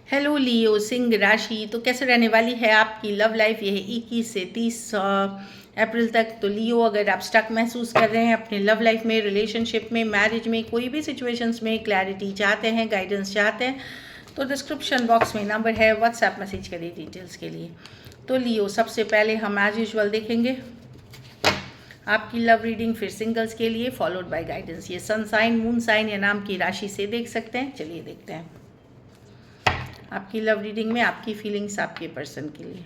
Hello लियो सिंह राशि। तो कैसे रहने वाली है आपकी लव लाइफ? यह 21 से 30 अप्रैल तक। तो लियो, अगर आप स्टक महसूस कर रहे हैं अपने लव लाइफ में, रिलेशनशिप में, मैरिज में, कोई भी सिचुएशंस में क्लैरिटी चाहते हैं, गाइडेंस चाहते हैं, तो डिस्क्रिप्शन बॉक्स में नंबर है, व्हाट्सएप मैसेज करिए डिटेल्स के लिए। तो लियो, सबसे पहले हम एज यूजुअल देखेंगे आपकी लव रीडिंग, फिर सिंगल्स के लिए, फॉलोड बाय गाइडेंस। ये सन साइन, मून साइन या नाम की राशि से देख सकते हैं। चलिए देखते हैं आपकी लव रीडिंग में आपकी फीलिंग्स आपके पर्सन के लिए।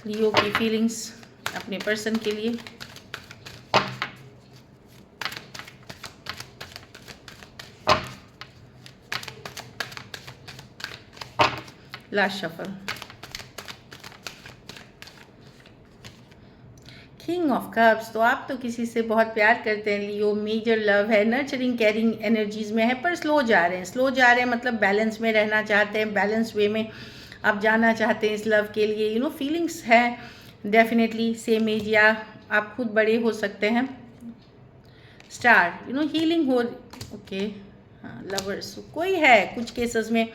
लियो की फीलिंग्स अपने पर्सन के लिए। Last shuffle. King of cups. तो आप तो किसी से बहुत प्यार करते हैं लियो, मेजर लव है, नर्चरिंग केयरिंग एनर्जीज में है, पर स्लो जा रहे हैं। स्लो जा रहे हैं मतलब बैलेंस में रहना चाहते हैं, बैलेंस वे में आप जाना चाहते हैं इस लव के लिए। फीलिंग्स है डेफिनेटली सेम एज, या आप खुद बड़े हो सकते हैं। स्टार, हीलिंग हो। ओके, हाँ, लवर्स कोई है कुछ केसेस में,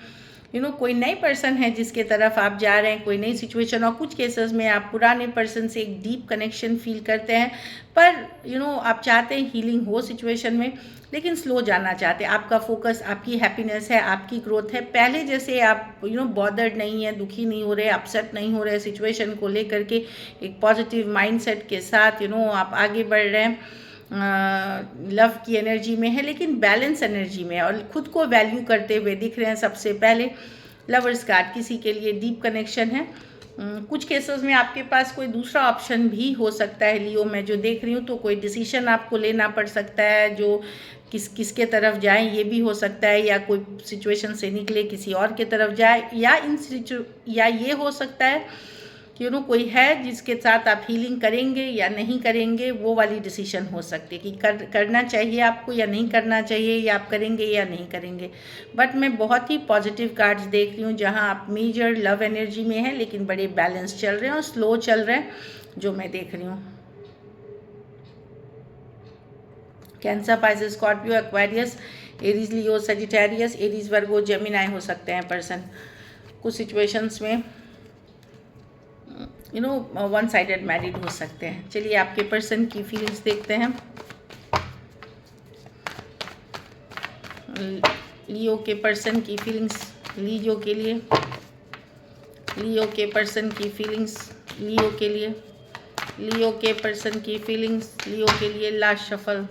कोई नई पर्सन है जिसके तरफ आप जा रहे हैं, कोई नई सिचुएशन, और कुछ केसेस में आप पुराने पर्सन से एक डीप कनेक्शन फील करते हैं, पर आप चाहते हैं हीलिंग हो सिचुएशन में, लेकिन स्लो जाना चाहते हैं। आपका फोकस आपकी हैप्पीनेस है, आपकी ग्रोथ है। पहले जैसे आप बॉदर्ड नहीं है, दुखी नहीं हो रहे, अपसेट नहीं हो रहे सिचुएशन को लेकर के, एक पॉजिटिव माइंडसेट के साथ आप आगे बढ़ रहे हैं, लव की एनर्जी में है, लेकिन बैलेंस एनर्जी में है, और खुद को वैल्यू करते हुए दिख रहे हैं। सबसे पहले लवर्स कार्ड किसी के लिए डीप कनेक्शन है। कुछ केसेस में आपके पास कोई दूसरा ऑप्शन भी हो सकता है लियो, मैं जो देख रही हूँ, तो कोई डिसीजन आपको लेना पड़ सकता है, जो किसके तरफ जाएं ये भी हो सकता है, या कोई सिचुएशन से निकले किसी और के तरफ जाए, या ये हो सकता है कि कोई है जिसके साथ आप हीलिंग करेंगे या नहीं करेंगे, वो वाली डिसीजन हो सकती है कि करना चाहिए आपको या नहीं करना चाहिए, या आप करेंगे या नहीं करेंगे। बट मैं बहुत ही पॉजिटिव कार्ड्स देख रही हूँ, जहाँ आप मेजर लव एनर्जी में है, लेकिन बड़े बैलेंस चल रहे हैं और स्लो चल रहे हैं, जो मैं देख रही हूँ। Cancer, Pisces, Scorpio, Aquarius, Aries, Leo, Sagittarius, Aries, Virgo, Gemini हो सकते हैं पर्सन। कुछ सिचुएशंस में वन साइडेड मैरिड हो सकते हैं। चलिए आपके पर्सन की फीलिंग्स देखते हैं लियो के पर्सन की फीलिंग्स लियो के लिए। लियो के पर्सन की फीलिंग्स लियो के लिए। लियो के पर्सन की फीलिंग्स लियो के लिए। Last shuffle.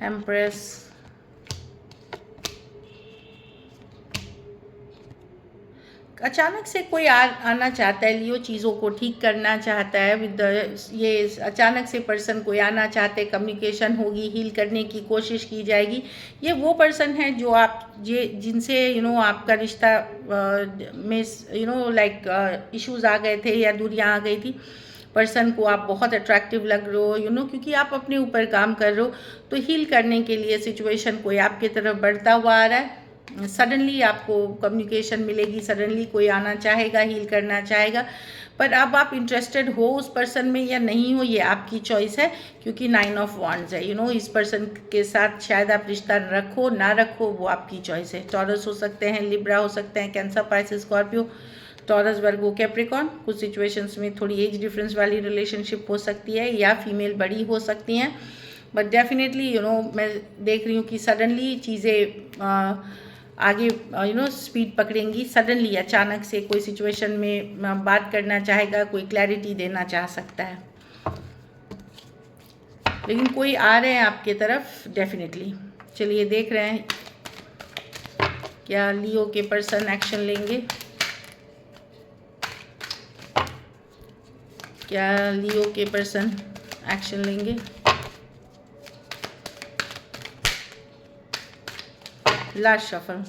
एम्प्रेस, अचानक से कोई आना चाहता है लियो, चीज़ों को ठीक करना चाहता है विद ये अचानक से पर्सन कोई आना चाहते हैं, कम्युनिकेशन होगी, हील करने की कोशिश की जाएगी। ये वो पर्सन है जो आप जिनसे आपका रिश्ता में लाइक इश्यूज आ गए थे या दूरियां आ गई थी। पर्सन को आप बहुत अट्रैक्टिव लग रहे हो, क्योंकि आप अपने ऊपर काम कर रहे हो, तो हील करने के लिए सिचुएशन कोई आपकी तरफ बढ़ता हुआ आ रहा है। सडनली आपको कम्युनिकेशन मिलेगी, सडनली कोई आना चाहेगा, हील करना चाहेगा, पर अब आप इंटरेस्टेड हो उस पर्सन में या नहीं हो, ये आपकी चॉइस है, क्योंकि 9 ऑफ वांड्स है। इस पर्सन के साथ शायद आप रिश्ता रखो ना रखो, वो आपकी चॉइस है। टॉरस हो सकते हैं, लिब्रा हो सकते हैं, कैंसर, पाइसेस, स्कॉर्पियो, टॉरस, वर्गो, कैप्रिकॉन। कुछ सिचुएशंस में थोड़ी एज डिफरेंस वाली रिलेशनशिप हो सकती है, या फीमेल बड़ी हो सकती हैं, बट डेफिनेटली मैं देख रही हूँ कि सडनली चीज़ें आगे स्पीड पकड़ेंगी। सडनली अचानक से कोई सिचुएशन में बात करना चाहेगा, कोई क्लैरिटी देना चाह सकता है, लेकिन कोई आ रहे हैं आपके तरफ डेफिनेटली। चलिए देख रहे हैं क्या लियो के पर्सन एक्शन लेंगे, क्या लियो के पर्सन एक्शन लेंगे। Last shuffle.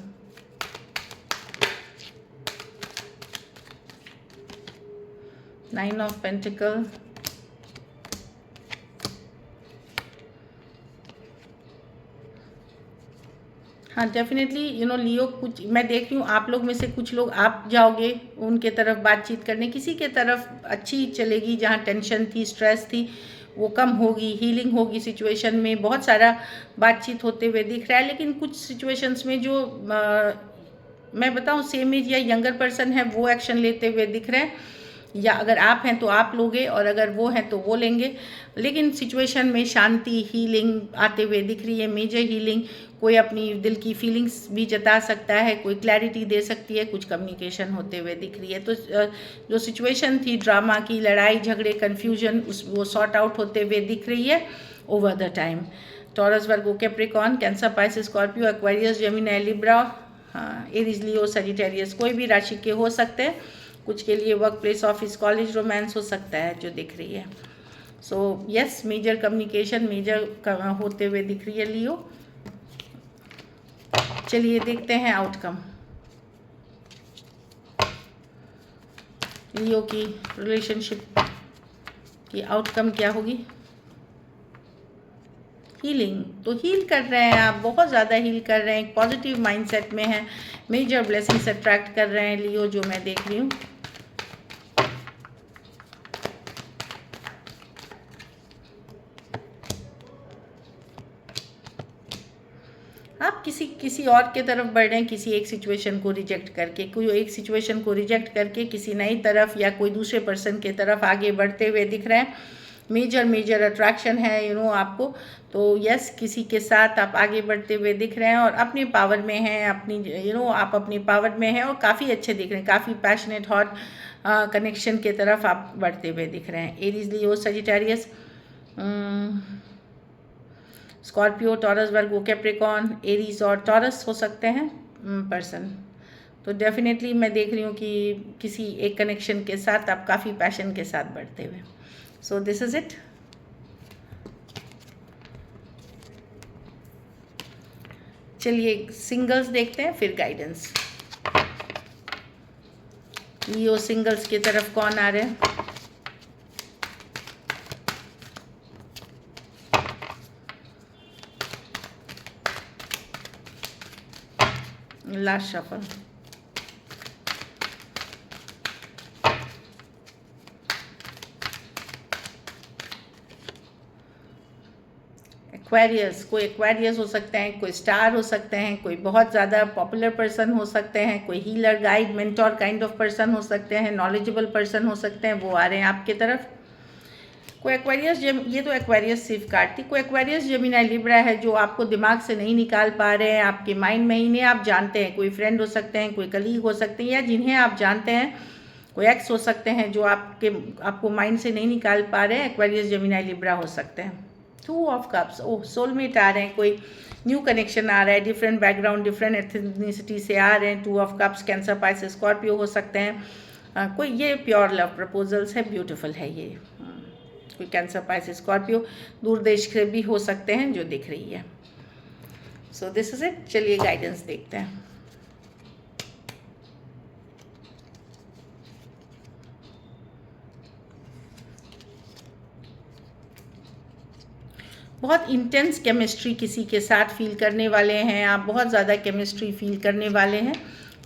Nine of pentacle, हाँ डेफिनेटली लियो, कुछ मैं देख रही हूँ आप लोग में से कुछ लोग आप जाओगे उनके तरफ बातचीत करने, किसी के तरफ अच्छी चलेगी, जहाँ टेंशन थी, स्ट्रेस थी, वो कम होगी, हीलिंग होगी सिचुएशन में। बहुत सारा बातचीत होते हुए दिख रहा है, लेकिन कुछ सिचुएशंस में जो मैं बताऊं सेम एज या यंगर पर्सन है वो एक्शन लेते हुए दिख रहे हैं, या अगर आप हैं तो आप लोगे और अगर वो हैं तो वो लेंगे। लेकिन सिचुएशन में शांति, हीलिंग आते हुए दिख रही है, मेजर हीलिंग। कोई अपनी दिल की फीलिंग्स भी जता सकता है, कोई क्लैरिटी दे सकती है, कुछ कम्युनिकेशन होते हुए दिख रही है। तो जो सिचुएशन थी ड्रामा की, लड़ाई झगड़े, कन्फ्यूजन, वो सॉर्ट आउट होते हुए दिख रही है over the time. Taurus, Virgo, Capricorn, cancer, Pisces, Scorpio, Aquarius, Gemini, Libra, Aries, Leo, Sagittarius, कोई भी राशि के हो सकते हैं। कुछ के लिए work place, office, college, romance हो सकता है जो दिख रही है। So yes, major communication major होते हुए दिख रही है लियो। चलिए देखते हैं आउटकम, लियो की रिलेशनशिप की आउटकम क्या होगी। हीलिंग, तो हील कर रहे हैं आप, बहुत ज़्यादा हील कर रहे हैं, एक पॉजिटिव माइंडसेट में हैं, मेजर ब्लेसिंग्स अट्रैक्ट कर रहे हैं लियो, जो मैं देख रही हूँ। आप किसी और के तरफ बढ़ रहे हैं, किसी एक सिचुएशन को रिजेक्ट करके, कोई एक सिचुएशन को रिजेक्ट करके किसी नई तरफ या कोई दूसरे पर्सन के तरफ आगे बढ़ते हुए दिख रहे हैं। मेजर अट्रैक्शन है आपको। तो यस, किसी के साथ आप आगे बढ़ते हुए दिख रहे हैं और अपने पावर में हैं, अपनी आप अपनी पावर में हैं और काफ़ी अच्छे दिख रहे हैं, काफ़ी पैशनेट हॉट कनेक्शन के तरफ आप बढ़ते हुए दिख रहे हैं। Aries, Leo, Sagittarius, Scorpio, taurus, वर्गो, कैप्रिकॉर्न, एरीज और टॉरस हो सकते हैं पर्सन। तो डेफिनेटली मैं देख रही हूँ कि किसी एक कनेक्शन के साथ आप काफ़ी पैशन के साथ बढ़ते हुए। So this is it. चलिए सिंगल्स देखते हैं, फिर गाइडेंस। लियो सिंगल्स की तरफ कौन आ रहे हैं। लास्ट शफल, एक्वेरियस, कोई एक्वेरियस हो सकते हैं, कोई स्टार हो सकते हैं, कोई बहुत ज़्यादा पॉपुलर पर्सन हो सकते हैं, कोई healer, guide, mentor kind of person हो सकते हैं, नॉलेजेबल पर्सन हो सकते हैं, वो आ रहे हैं आपके तरफ। कोई एक्वेरियस, ये तो एक्वेरियस सिर्फ कार्ड थी। कोई एक्वेरियस, जेमिनी, लिब्रा है जो आपको दिमाग से नहीं निकाल पा रहे हैं, आपके माइंड में ही नहीं, आप जानते हैं, कोई फ्रेंड हो सकते हैं, कोई कलीग हो सकते हैं, या जिन्हें आप जानते हैं, कोई एक्स हो सकते हैं जो आपको माइंड से नहीं निकाल पा रहे हैं। एक्वेरियस, जेमिनी, लिब्रा हो सकते हैं। 2 ऑफ कप्स, ओह सोलमेट आ रहे हैं, कोई न्यू कनेक्शन आ रहा है, डिफरेंट बैकग्राउंड, डिफरेंट एथनिसिटी से आ रहे हैं। 2 of cups, cancer, Pisces, Scorpio हो सकते हैं। कोई ये प्योर लव प्रपोजल्स है, ब्यूटीफुल है ये। कोई कैंसर, पाइसिस, स्कॉर्पियो दूर देश से भी हो सकते हैं जो दिख रही है। So this is it. चलिए गाइडेंस देखते हैं। बहुत इंटेंस केमिस्ट्री किसी के साथ फील करने वाले हैं आप, बहुत ज़्यादा केमिस्ट्री फील करने वाले हैं।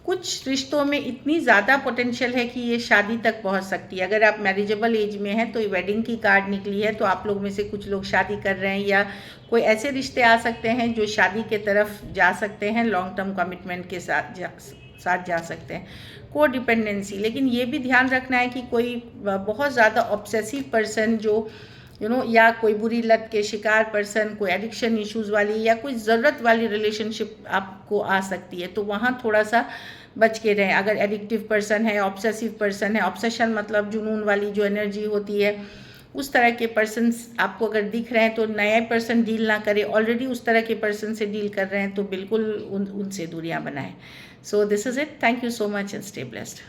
कुछ रिश्तों में इतनी ज़्यादा पोटेंशियल है कि ये शादी तक पहुंच सकती है। अगर आप मैरिजेबल एज में हैं तो ये वेडिंग की कार्ड निकली है, तो आप लोग में से कुछ लोग शादी कर रहे हैं, या कोई ऐसे रिश्ते आ सकते हैं जो शादी के तरफ जा सकते हैं, लॉन्ग टर्म कमिटमेंट के साथ जा सकते हैं। को डिपेंडेंसी, लेकिन ये भी ध्यान रखना है कि कोई बहुत ज़्यादा ऑब्सेसिव पर्सन जो या कोई बुरी लत के शिकार पर्सन, कोई एडिक्शन इश्यूज़ वाली या कोई ज़रूरत वाली रिलेशनशिप आपको आ सकती है, तो वहाँ थोड़ा सा बच के रहें। अगर एडिक्टिव पर्सन है, ऑब्सेसिव पर्सन है, ऑब्सेशन मतलब जुनून वाली जो एनर्जी होती है, उस तरह के पर्सन्स आपको अगर दिख रहे हैं तो नए पर्सन डील ना करें। ऑलरेडी उस तरह के पर्सन से डील कर रहे हैं तो बिल्कुल उनसे दूरियां बनाएं। So this is it. Thank you so much and stay blessed.